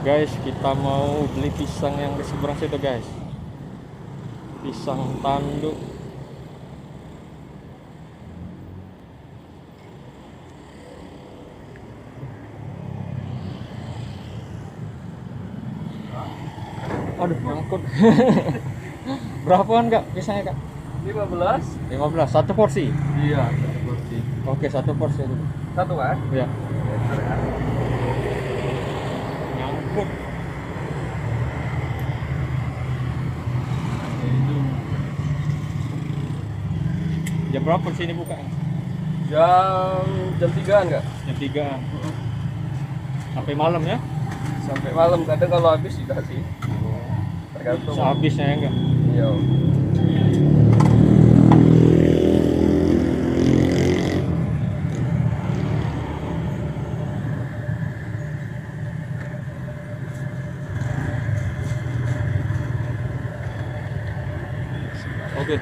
Guys, kita mau beli pisang yang di seberang situ guys. Pisang tanduk. Aduh, nyangkut. Berapaan kak pisangnya kak? 15. 15, satu porsi. Iya, satu porsi. Oke, satu porsi dulu. Satu kan? Ya. Nyangkut. Jam berapa sini buka? Jam 3-an enggak? Jam 3. Sampai malam ya? Sampai malam, kadang kalau habis tidak sih. Tergantung. Sehabisnya ya enggak? Iya. Oke.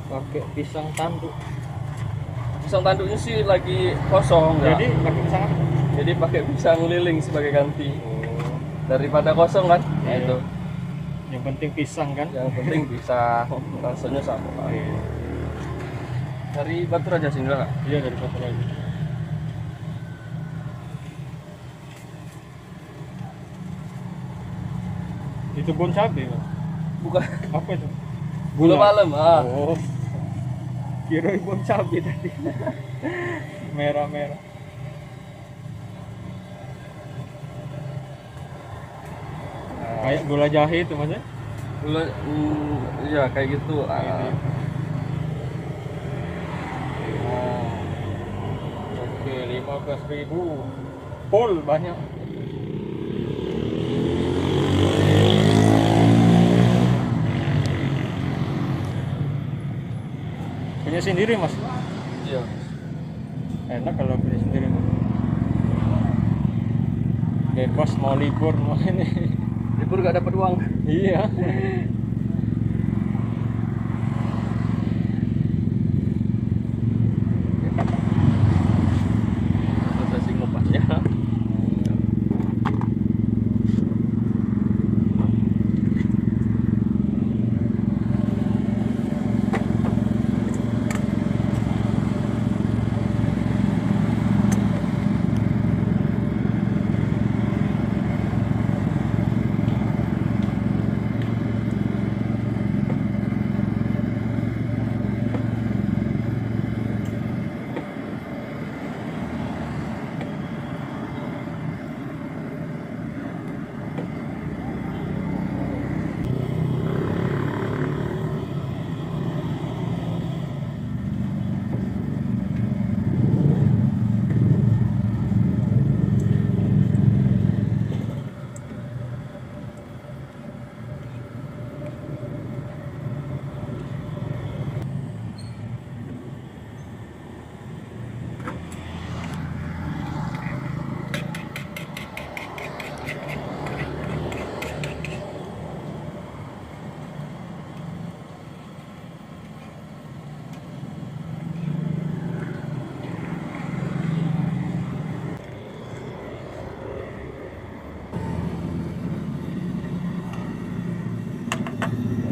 Pakai pisang tanduk. Pisang tanduknya sih lagi kosong ya. Jadi pakai pisang apa? Jadi pakai pisang liling sebagai ganti. Daripada kosong kan? Nah, Iya. itu. Yang penting pisang kan? Yang penting bisa rasanya sama. Iya. Dari Batu Raja sini enggak? Iya, dari Batu lagi. Itu bon cabe, Mas. Bukan. Apa itu? Gula malam. Ah. Oh. Kira bon cabe tadi. Merah-merah. Kayak gula jahe itu Mas ya? Gula, iya kayak gitu. Gitu. Oh. Oke, 15.000. Full banyak. Punya sendiri Mas? Iya. Enak kalau punya sendiri Mas. Bebas mau libur mau ini. Libur gak dapat uang. Iya. Prosesi ngupasnya.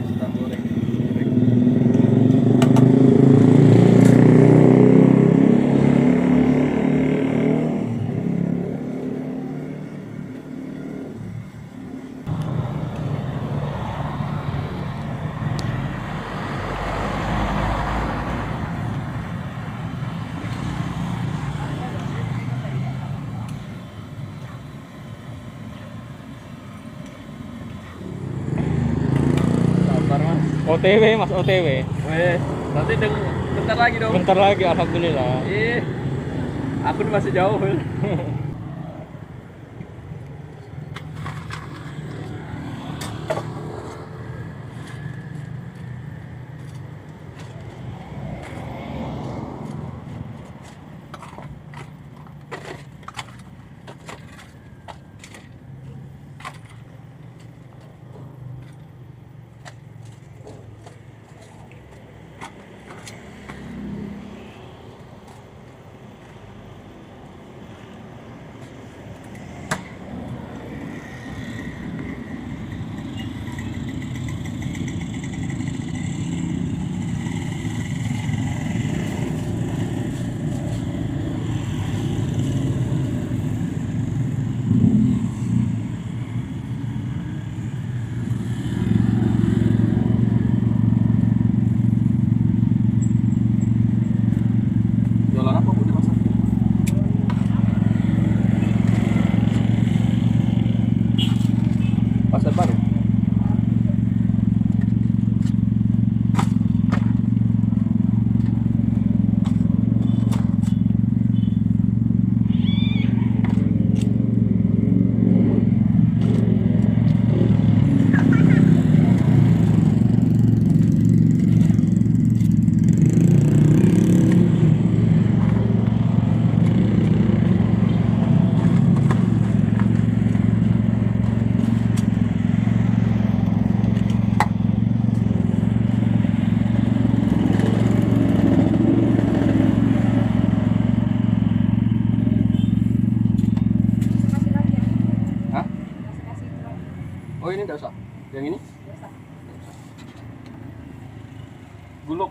Kita goreng. Sabar Mas. OTW Mas, OTW. Weh, nanti bentar lagi dong. Bentar lagi alhamdulillah. Aku masih jauh.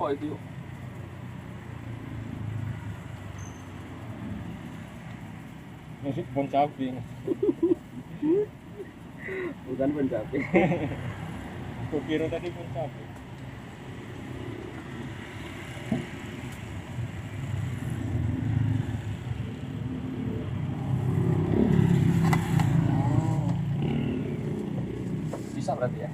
apa itu? Musik bon cabe. Bukan pencapi. Kukira tadi bon cabe. Bisa berarti ya?